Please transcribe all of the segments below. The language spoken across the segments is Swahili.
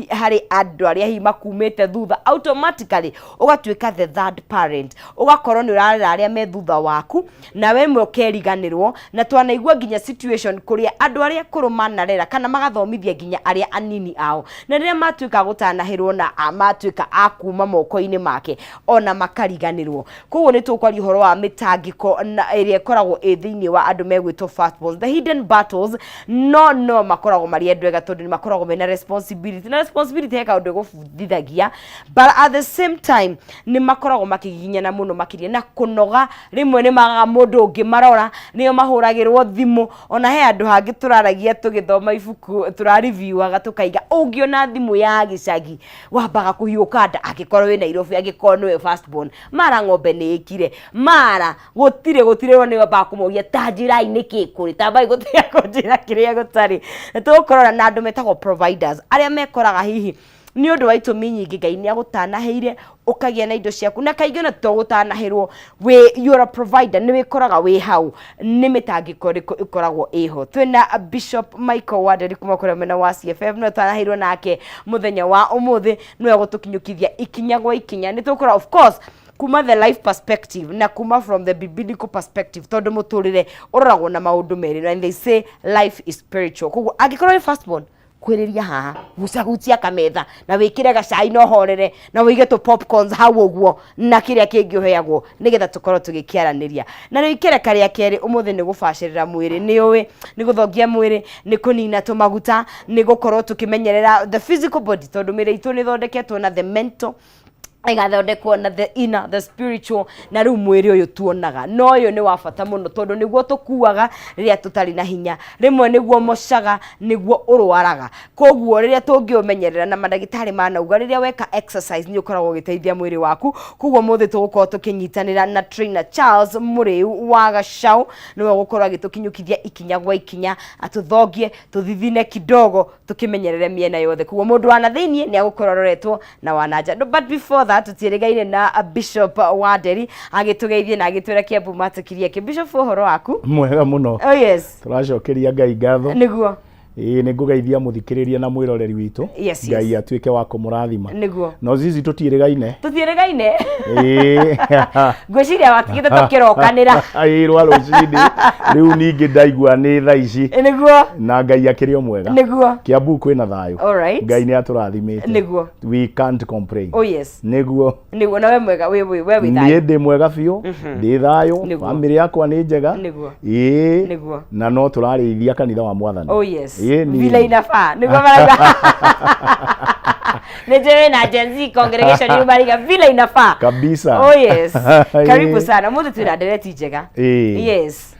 hari andu aria hi makumite thutha automatically ugatuika the third parent ugakorwo ni urarera aria me thutha waku na we mwe ukeriganirwo na twanaigua nginya situation kuria andu aria kurumana rera kana magathomithia nginya aria anini ao na riria matuika gutanahirwo na matuika akuma moko-ini make ona makariganirwo koguo ni tukwaria horo wa mitangiko na iria koragwo thiini wa andu megwitwo firstborn the hidden battles no makoragwo mari endwega tondu ni makoragwo mena responsibility heka undu gufundithagia but at the same time ni makoragwo makiginyana muno makiria na kunoga rimwe ni magaga mundu ungi marora niyo mahuragirwo thimu ona he andu hangi turaragia tugithoma ibuku turareviewaga tukaiga ungiona thimu ya gicagi wambaga kuhiuka nda agikorwo we Nairobi agikorwo we firstborn mara ng'ombe ni ikire mara gutire ni wambaga kumuria tanjirai niki kuri tambai gutira kunjira kiria gutari tukorora na andu metagwo providers aria mekoraga hihi ni undu wa itumi nyingi Ngai ni agutanaheire ukagia na indo ciaku na kaingĩ na tugutanahirwo we you are a provider ni wikoraga we hau ni mitangiko ikoragwo iho twina Bishop Michael Waderi kuma kure mena wa CFF no tanahirwo nake muthenya wa umuthi no gutukinyukithia ikinya gwa ikinya ni tukora of course kuma the life perspective na kuma from the biblical perspective tondu muturire uroragwo na maundu meri and they say life is spiritual koguo angikorwo firstborn kwiriria haha gucagucia kametha na wikire gacai no horere na wige to popcorns hau uguo na kiria kingi uheagwo nigetha tukorwo tugikiaraniria na wikire karia keri umuthi ni gubacirira mwiri ni uwi ni guthongia mwiri ni kunina tumaguta ni gukorwo tukimenyerera the physical body tondu mire itu ni thondeketwo na the mental igathondekwo na the inner the spiritual na riu mwiri uyu tuonaga no uyu ni wa bata muno tondu niguo tukuaga riria tutari na hinya rimwe niguo mocaga niguo urwaraga koguo riria tungiumenyerera na madagitari manauga riria weka exercise ni ukoragwo giteithia mwiri waku koguo muthi tugukorwo tukinyitanira na trainer Charles Muriu wa Gacau niwe gukorwo agitukinyukithia ikinya gwa ikinya atuthongie tuthithine kidogo tukimenyerere miena yothe koguo mundu wana thiini ni agukorwo roretwo na wananja but before tutirigaine na Bishop Waderi agitugeithie na agitwira Kiambu matikirie ki Bishop uhoro waku mwega muno oh yes turacokeria Ngai ngatho niguo ni ngugeithia muthikiriria na mwiroreri witu Ngai atuike wa kumurathima niguo no zizi tutirigaine gwiciria watigite tukirokanira rwa rucindi riu ningi ndaigua ni thaa ici niguo na Ngai akiri o mwega niguo Kiambu kwina thayo Ngai ni aturathimite niguo we can't complain oh yes niguo na we mwega we thayo ni ndi mwega biu ndi thayo family yakwa ni njega niguo na no turarithia kanitha wa Mwathani oh yes vile inafaa niguo maraga Nejewe na Gen Z congregation yubariga vile inafaa kabisa oh yes karibu sana muthi tunaendelea njega yes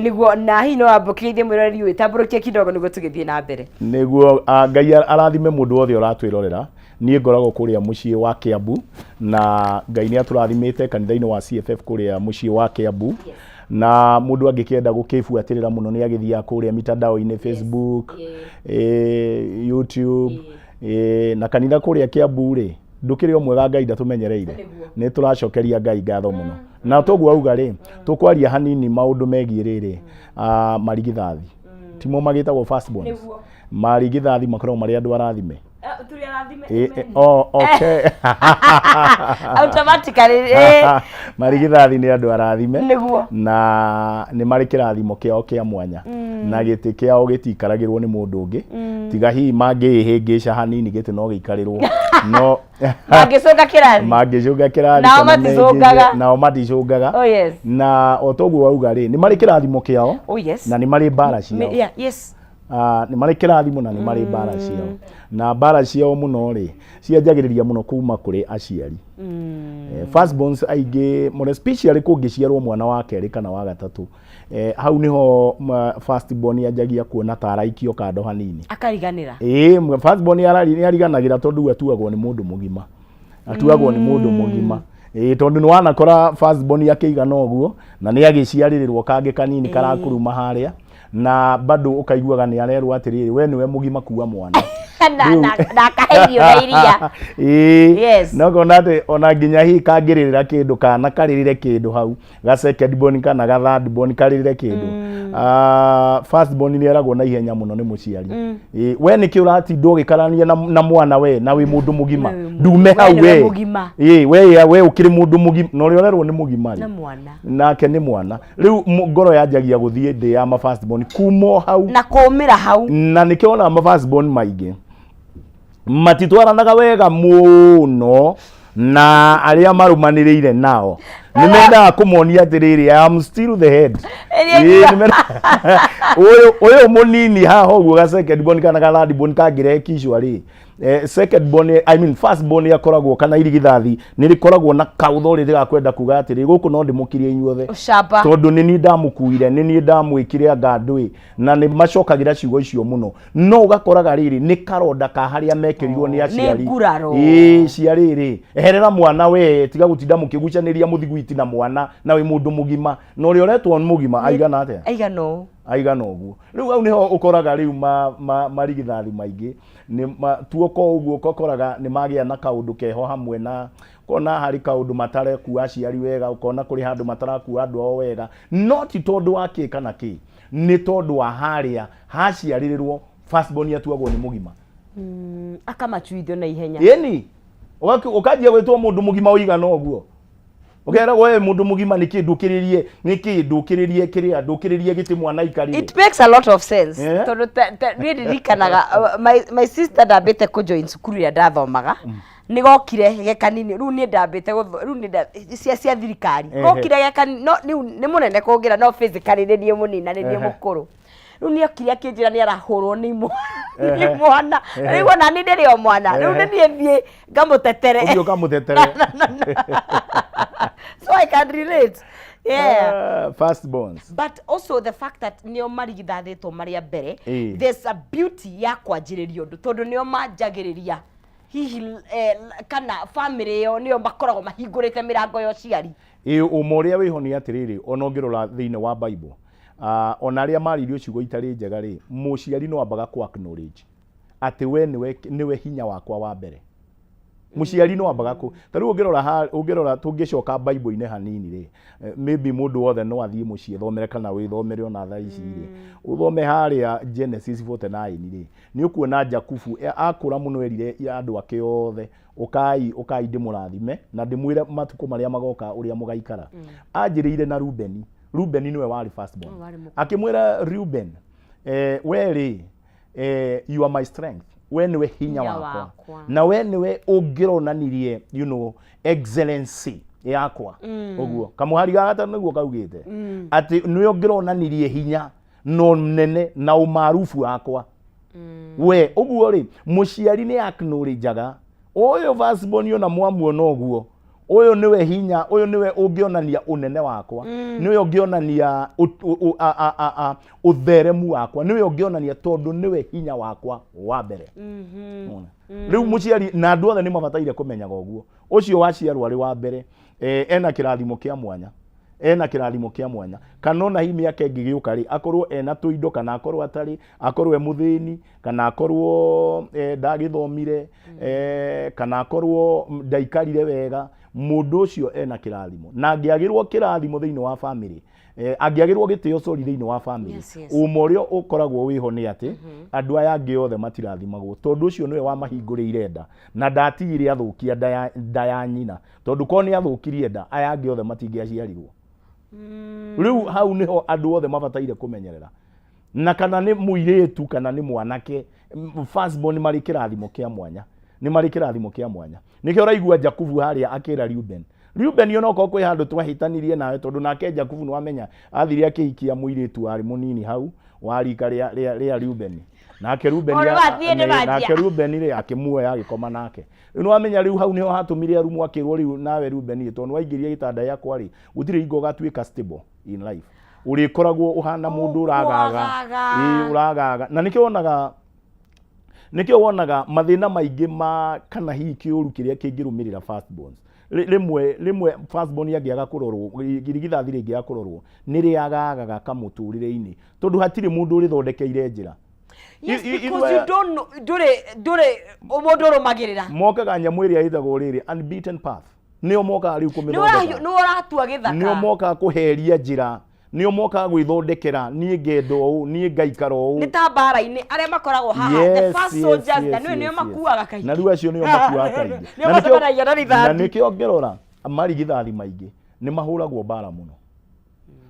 niguo na hino abokithie mwirori wi tamburukie kidogo niguo tugithie na mbere niguo Ngai arathime mundu wothe uratwirorera nie ngoragwo kuria mucii wa Kiambu na Ngai ni aturathimite kanitha-ini wa CFF kuria mucii wa Kiambu na mundu angikienda gukifuatirira muno ni agithia kuria mitandao-ini Facebook YouTube na kanitha kuria Kiambu ri ndukiri o mwega Ngai ndatumenyereire ni turacokeria Ngai ngatho muno na toguo auga ri tukwaria hanini maundu megie riri marigithathi timo magitagwo firstborn marigithathi makorwo mari andu arathime turi arathime okay automatically marigithathi ni andu arathime na ni mari kirathimo kiao kia mwanya na giti kiao gitikaragirwo ni mundu ungi tiga hi mangihingica hanini giti no gikarirwo no magicunga kirathi nao maticungaga oh yes na otoguo auga ri ni mari kirathimo kiao oh yes na ni mari mbara ciao yes ni mari kirathimo na ni mari mbara ciao na mbara ciao muno ri cianjagiriria muno kuma kuri aciari firstborns aige more especially kungiciarwo mwana wa keri kana wa gatatu hau niho firstborn yanjagia kuona taraikio kando hanini akariganira firstborn yariganagira tondu atuagwo ni mundu mugima atuagwo ni mundu mugima tondu ni wanakora firstborn yakiigana uguo na ni agiciaririrwo kangi kanini karakuruma haria na bado ukaiguaga ni arerwo atiriri we niwe mugima kuwa mwana na kaherio na iria. Yes. No konate ona nginya hi kangirira kindu kana karirire kindu hau ga second born kana ga third born karirire kindu. First born ni eragwo na ihenya muno ni muciari. We niki uratinda ugikarania na mwana we na wi mundu mugima ndume hau we we ukiri mundu mugima no rionerwo ni mugima na mwana nake ni mwana riu ngoro yanjagia guthie ndi ya ma first born kumo hau na kumira hau na nikiona ma first born maingi matitwaranaga wega muno na aria marumanirire nao nimenda kumuonia atiriri I am still the head oyo munini haho guo ga second born kana ga third born kangire kishwa ri second born I mean first born yakoragwo kana irigithathi nirikoragwo na kautho ri rigakwenda kuga atiri guku no ndimukirie inyuothe tondu nini ndamukuire nini ndamwikire anga ndui na ni macokagira ciugo icio muno no ugakoraga riri ni karonda ka haria mekirirwo ni aciari ciari ri eherera mwana we tiga gutinda mukigucaniria muthigwiti na mwana na we mundu mugima no ri oretwo mugima aigana atia aigana uguo riu au niho ukoraga riu marigithathi maingi ni tuoko uguo ukoraga ni magia na kaundu keho hamwe na kona hari kaundu matare ku aciari wega ukona kuri handu mataraku andu o wega no ti tondu wake kana ki ni tondu wa haria haciarirwo first born yatuagwo ni mugima akamachuithio na ihenya yeni ukajia gwetwo mundu mugima uigana uguo ukera we mundu mugima nikindukiririe kiria ndukiririe giti mwana ikarire. It makes a lot of sense tondu really rikanaga my sister ndambite ku join cukuru ya ndathomaga nigokire gekanini riu ni ndambite riu ni cia thirikari gokire gekanini no ni munene kungira no physically ni munina ni mukuru riu ni okire akinjira ni arahurwo ni mwana riu ona ni ndiri o mwana riu ni thie ngamutetere ubio kamutetere so I can relate. First borns. But also the fact that nio marigithathitwo maria mbere there's a beauty ya kwanjiriria undu tondu nio manjagiriria hihi kana family yo nio makoragwo mahingurite mirango yo ciari umoria wiho ni atiriri ona ngirora thiine wa Bible ona aria maririo ciugo itari njega ri muciari no ambaga ku acknowledge ati we niwe hinya wakwa wa mbere muciari no ambaga ku tari ungirora tungicoka Bible ine hanini ri maybe mundu wothe no athie mucie thomere kana wi thomere ona tha ici ri uthome haria Genesis 49 ri ni ukuona Jakubu akura muno erire andu ake yothe ukai ndimurathime na ndimwire matuko maria magoka uria mugaikara anjirire na Reuben niwe wari first born akimwira Reuben we ri you are my strength we niwe hinya wakwa na we niwe ungironanirie you know excellency yakwa uguo kamuhari gata niguo kaugite ati niwe ungironanirie hinya no nene na umarufu wakwa we uguo ri muciari ni acknowledgeaga oyo first born yo na mwamuona uguo oyo niwe hinya oyo niwe ungionania unene wakwa niwe ungionania utheremu wakwa niwe ungionania tondu niwe hinya wakwa wa mbere riu muciari na andu othe ni mabataire kumenyaga uguo ucio waciarwo ari wa mbere ena kirathimo kia mwanya kana ona hi miaka ingigiuka ri akorwo ena tuindo kana akorwo atari akorwo muthini kana akorwo ndagithomire kana akorwo ndaikarire wega mundu ucio ena kirathimo na angiagirwo kirathimo thiini wa family angiagirwo gitio cori thiini wa family umorio ukoragwo wiho ni ati andu aya angi othe matirathimagwo tondu ucio niwe wa mahingurire nda na ndatigire athukia nda ya nyina tondu ko ni athukirie nda aya angi othe matingiaciarirwo riu hau niho andu othe mabataire kumenyerera na kana ni muiretu kana ni mwanake first born mari kirathimo kia mwanya ni mari kirathimo kia mwanya nikio raigua Jakubu haria akira Reuben yo noko kwi handu twahitanirie nawe tondu nake Jakubu no amenya athiria akihikia muiretu ari munini hau warika ria Reuben nake Reuben ri akimuoya agikoma nake no amenya riu hau niho hatumire arumu akirwo riu nawe Reuben tondu waingiria gitanda yakwa ri gutire ingo gatwika stable in life urikoragwo uhana mundu uragaga na nikio wonaga mathina maingi ma kana hihi kiuru kiria kingirumirira first borns rimwe first born yagiaga kurorwo girigithathi ringi ya kurorwo ni riagaga kamuturire-ini tondu hatire mundu urithondekeire njira Yes, because you don't know, ndure umundu urumagirira mokaga nyamu iria itagwo riri unbeaten path nio mokaga riu kumithondeka no uratua githaka nio mokaga kuheria njira nio mokaga gwithondekera nie ngendo uu nie ngaikara uu ni ta mbara-ini aria makoragwo haha the first soldiers na nio makuaga kaingĩ na riu acio nio makuaga kaingĩ na nikio ngirora marigithathi maingi ni mahuragwo mbara muno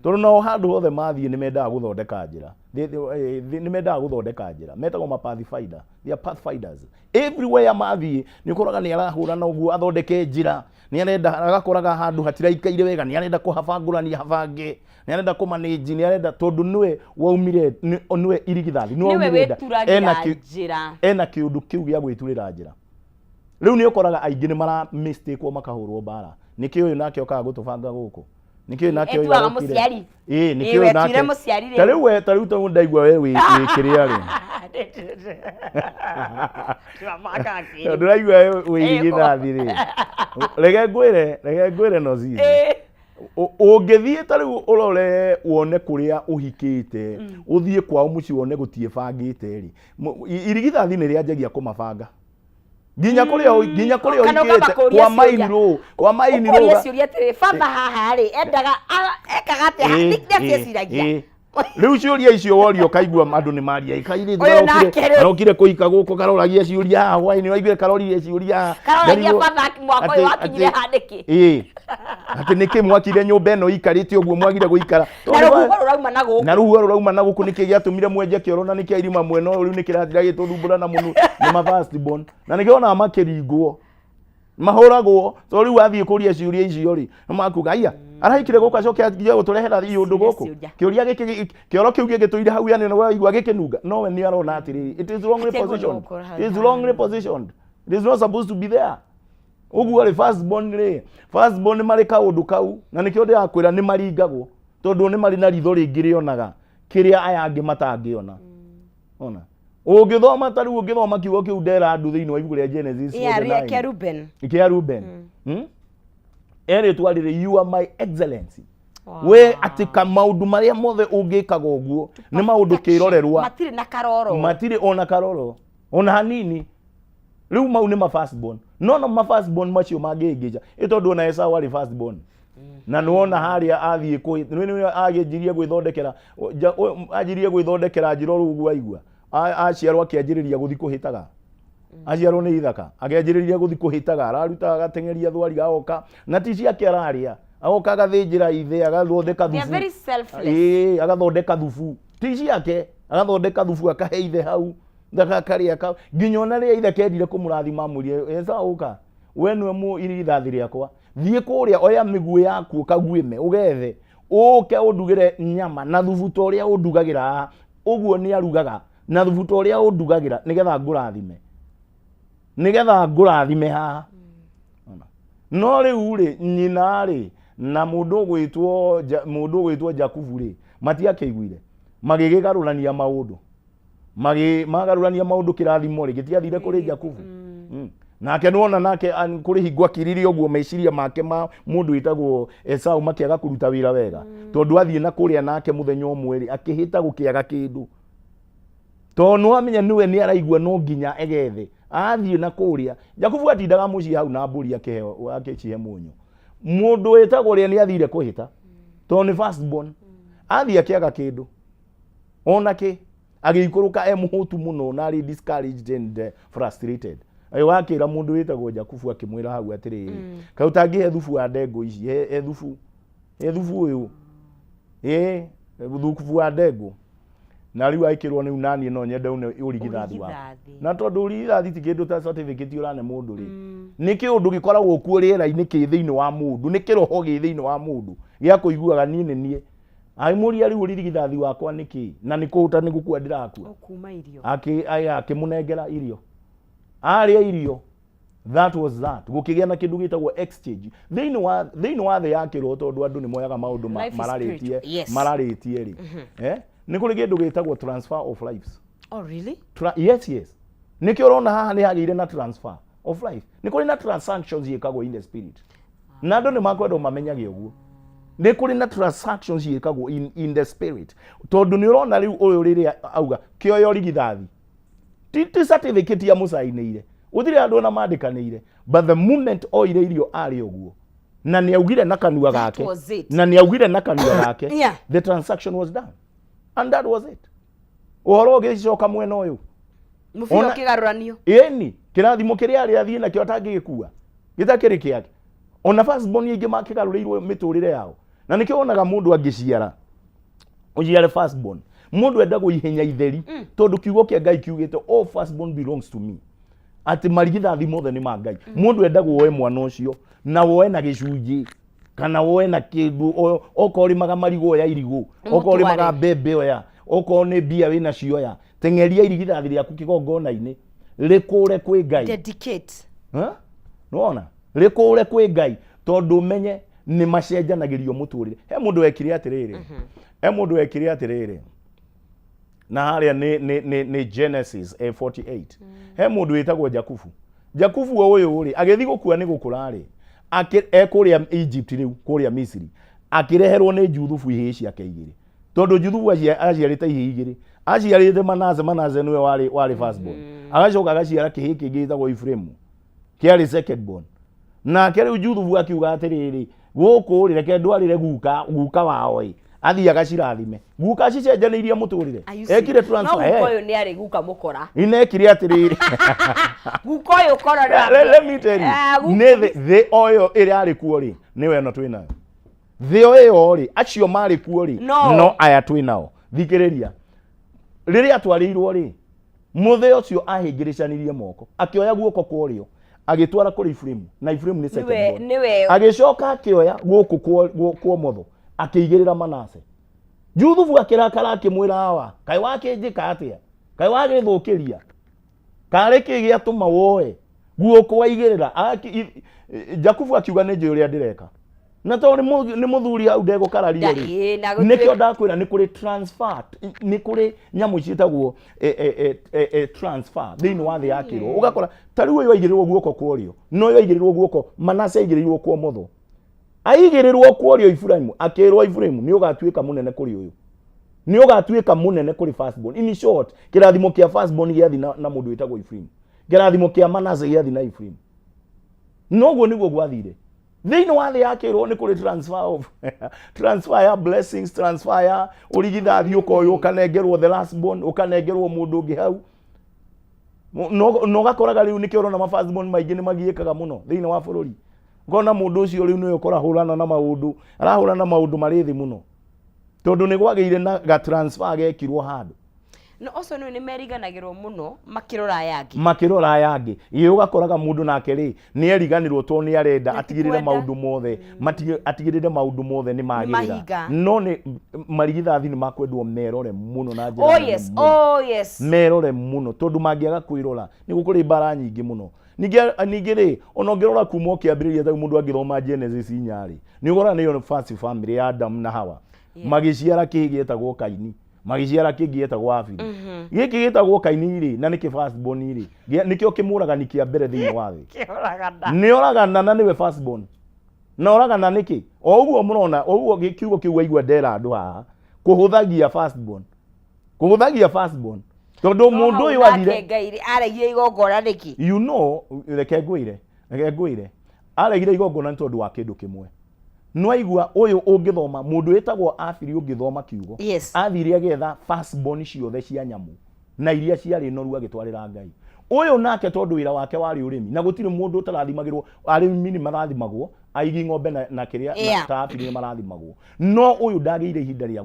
tondu no handu hothe mathie ni mendaga guthondeka njira ni mendaga guthondeka njira metagwo ma pathfinder they are pathfinders everywhere mathie ni koraga ni arahura na uguo athondeke njira ni arenda agakoraga handu hatiraikaire wega ni arenda kuhabangurania habange ni arenda kumanage ni arenda tondu niwe waumire niwe irigithathi niwe weturagira njira ena kiundu kiu gya gwiturira njira riu ni ukoraga aingi ni mara mistake wa makahurwo bara nikio uyu nake okaga gutubanga guku nikio nake uyu wa muciari nikio nake tariu tondu ndaigua we wikiria ri ndiraigua we igithathi ri rege ngwire no zizi ungithie tariu urore wone kuria uhikite uthie kwao muci wone gutie bangite ri irigithathi ni rianjagia kumabanga ginya kuria uhikite kwa maini ro ciuria tiri baba haha ri endaga ekaga atia nĩkĩrĩa cieciragia riu ciuria icio worio kaigua andu ni maria ikaire arokire kuika guko karoragia ciuria haha hwaini waigire karoria ciuria karoragia baba mwako uyu wakinyire handiki ati niki mwakire nyumba eno ikarite uguo mwagire guikara na ruhuho rurauma na guku niki giatumire mwenje kioro na niki irima mweno riu niki ratira gituthumbura na munu ni ma first born na niki ona makiringwo mahuragwo to riu athie kuria ciuria icio ri makuga aya arahikire guka coke athie guturehera iundu guku kiuria giki kioro kiu gigituire hau yani no igwa gikinunga no we ni arona atiri it is wrongly positioned it is not supposed to be there uguo ri first born mari kaundu kau na nikio ndirakwira ni maringagwo tondu ni mari na ritho ringi rionaga kiria aya angi matangiona ona ungithoma tariu ungithoma kiugo kiu ndera andu thiini wa ibuku ria Genesis kia Ruben ere twarire you are my excellency we atika maundu maria mothe ungikaga uguo ni maundu kirorerwa matire ona karoro ona hanini riu mau ni ma first born no ma first born macio mangigija itondu ona Esau wari first born na nuona haria athie ku ni agijirie gwithondekera njiro rugu waigua aciarwo akianjiriria guthi kuhitaga aciarwo ni ithaka akianjiriria guthi kuhitaga araruta agatengeria thwari gaoka na ti ciake araria agoka agathinjira ithe agathondeka thufu agathondeka thufu ti ciake agathondeka thufu akahe ithe hau ndakakaria ka nginya ona ria ithe kendire kumurathima murie Esau uka we niwe mu irigithathi riakwa thie kuria oya miguo yaku kaguime ugethe uke undugire nyama na thufu toria undugagira uguo ni arugaga na thufu toria undugagira nigetha ngurathime haha no riu ri nyina ri na mundu gwitwo Jakubu ri matiakeiguire magigigarurania maundu magarurania maundu kirathimo ri gitiathire kuri Jakubu nake nuona nake kuri hingwa kiriri uguo meciria make ma mundu witagwo Esau makiaga kuruta wira wega tondu athie na kuria nake muthenya umwe akihita gukiaga kindu to no amenya niwe ni araigua no nginya egethe athie na kuria Jakubu atindaga muci hau na mburi akiheo akichihe munyu mundu witagwo ria ni athire kuhita to ni first born athie akiaga kindu onake agikuruka muhutu muno na ari discouraged and frustrated ayo wakira mundu witagwo Jakubu akimwira hau atiri kautangihe thufu wa ndengũ ici thufu uyu thufu wa ndengũ na riu aikirwo ni nani no nyende urigithathi wa na tondu urigithathi ti kindu ta certificate urane mundu ri ni kiundu gikoragwo ku riera-ini ki thiini wa mundu ni kiroho gi thiini wa mundu gia kuiguaga nie ai muria riu urigithathi wakwa niki na nikuhuta ni gukua ndirakua kuma irio akimunengera irio aria irio that was that gukigia na kindu gitagwo exchange thiini wa the yakirwo tondu andu ni moyaga maundu mararitie ri ni kuri kindu gitagwo transfer of lives. Oh really? Yes niki urona haha ni hagire na transfer of life ni kuri na transactions yekagwo in the spirit na andu ni makwenda mamenyage uguo nä kå rä na transactions ciäkagwo in the spirit tondå nä å rona rä u å yå rä rä auga kä oya rigithathi ti certificate ya må cainä ire å thirä andå ona mandä kanä ire but the moment oire irio arä å guo na nä augire na kanua gake na nä augire na kanua gake the transaction was done and that was it å horo å gä coka mwena å yå må bira å kä garå ranio ĩni kä rathimo kä rä arä athiä nakio atangä gä kua gä takä rä kä ake ona firstborn ingä makä garå rä irwo mä tå rä re yao na nä kä onaga må ndå angä ciara å ciare firstborn må ndå endagwo ihenya itheri tondå kiugo kä Ngai kiugä te all firstborn belongs to me atä marigithathi mothe nä ma Ngai må ndå endagwo woe mwana å cio na woe na gä cunjä kana woe na kä ndå okorwo rä maga marigå oya irigå okorwo rä maga mbembe oya okorwo nä mbia wä na cioya tengeria irigithathi rĩaku kĩgongona-inĩ rĩkũre kwĩ Ngai dedicate nona rĩkũre kwĩ Ngai tondũ menye nĩ macenjanagĩrio mũtũrĩre he mũndũ wekire atĩrĩrĩ he mũndũ wekire atĩrĩrĩ na harĩa nĩ Genesis 48 he mũndũ wĩtagwo Jakubu ũyũ rĩ agĩthiĩ gũkua nĩ gũkũra rĩ ekũrĩa Egypt rĩu kũrĩa Misiri akĩreherwo nĩ Juthubu ihĩĩ ciake igĩrĩ tondũ Juthubu aciarĩte ihĩĩ igĩrĩ aciarĩte Manase nĩwe warĩ firstborn agacoka agaciara kĩhĩĩ kĩngĩ gĩtagwo Ephraim kĩarĩ secondborn nake rĩu Juthubu akiuga atĩrĩrĩ gũkũ rĩ reke ndwarĩre guka wao ĩ athiĩ agacirathime guka cicenjanĩirie mũtũrĩre ekire transfer no ũyũ nĩ arĩ guka mũkora inekire atĩrĩrĩ guka ũyũ ũkora let me tell you nĩ thĩ oyo ĩrĩa arĩ kuo rĩ nĩwe ĩno twĩ nayo thĩ ĩyo rĩ acio marĩ kuo rĩ no aya twĩ nao thikĩrĩria rĩrĩa atwarĩirwo rĩ mũthĩ ũcio ahĩngĩrĩcanirie moko akĩoya guoko kwa ũrĩo agĩtwara kũrĩ Ephraim na Ephraim nĩ second agĩcoka akĩoya gũkũ kwa ũmotho akĩigĩrĩra Manase Juthubu akĩrakara akĩmwĩra awa kaĩ wakĩnjĩka atĩa kaĩ wagĩthũkĩria karĩ kĩ gĩatũma woe guoko waigĩrĩra Jakubu akiuga nĩ njũĩ ũrĩa ndĩreka na tondũ nĩ mũthuri hau ndegũkarario rĩ nĩkĩo ndakwĩra nĩ kũrĩ transfer nĩ kũrĩ nyamũ ciĩtagwo transfer thĩinĩ wa thĩ ya kĩro ũgakora ta rĩu ũyũ aigĩrĩrwo guoko kwa ũrĩo no ũyũ aigĩrĩrwo guoko Manase aigĩrĩrwo kwa ũmotho aigĩrĩrwo kwa ũrĩo Ephraim akĩrwo Ephraim nĩ ũgatuĩka mũnene kũrĩ ũyũ nĩ ũgatuĩka mũnene kũrĩ firstborn in short kĩrathimo kĩa firstborn gĩathi na mũndũ wĩtagwo Ephraim kĩrathimo kĩa Manase gĩathi na Ephraim noguo nĩguo gwathire thĩinĩ wa thĩ ya kĩrwo nĩ kũrĩ transfer ya blessings transfer ya ũrigithathi ũkoywo ũkanengerwo the last born ũkanengerwo mũndũ ũngĩ hau no gakoraga rĩu nĩkĩo ũrona ma firstborn maingĩ nĩ magiĩkaga mũno thĩinĩ wa bũrũri ngona mũndũ ũcio rĩu nĩwe ũkorahũrana na maũndũ arahũrana na maũndũ marĩ thĩ mũno tondũ nĩ gwagĩire na ga transfer gekirwo handũ no ocio nĩ meriganagĩrwo mũno makĩrora aya angĩ ĩĩ ũgakoraga mũndũ nake rĩ nĩ eriganĩrwo tondũ nĩ arenda atigĩrĩre maũndũ mothe atigĩrĩre maũndũ mothe nĩ magĩrĩra no nĩ marigithathi nĩ makwendwo merore mũno na njĩra merore mũno tondũ mangĩaga kwĩrora nĩ gũkũrĩ mbara nyingĩ mũno ningĩ rĩ ona ũngĩrora kuma ũkĩambĩrĩria ta mũndũ angĩthoma Genesis 4 rĩ nĩ ũgora nĩyo first family ya Adam na Hawa magĩciara kĩhĩ gĩetagwo Kaini magĩciara kĩngĩ gĩetagwo Habili gĩkĩ gĩtagwo Kaini rĩ na nĩkĩ firstborn rĩ nĩkĩo kĩmũragani kĩa mbere thĩinĩ wa thĩ nĩ oragana na nĩwe firstborn na oragana nĩkĩ o ũguo mũrona o ũguo kiugo kĩu waigua ndera andũ haha kũhũthagia firstborn tondũ mũndũ ũyũ athire Ngai aregire igongona nĩkĩ you know reke ngwĩre aregire igongona nĩ tondũ wa kĩndũ kĩmwe no aigua ũyũ ũngĩthoma mũndũ wĩtagwo Abili ũngĩthoma kiugo athire agetha firstborn ciothe cia nyamũ na iria ciarĩ noru agĩtwarĩra Ngai ũyũ nake tondũ wĩra wake warĩ ũrĩmi na gũtirĩ mũndũ ũtarathimagĩrwo arĩmi nĩ marathimagwo aigi ng'ombe na kĩrĩa ta Abili nĩ marathimagwo no ũyũ ndagĩire ihinda rĩa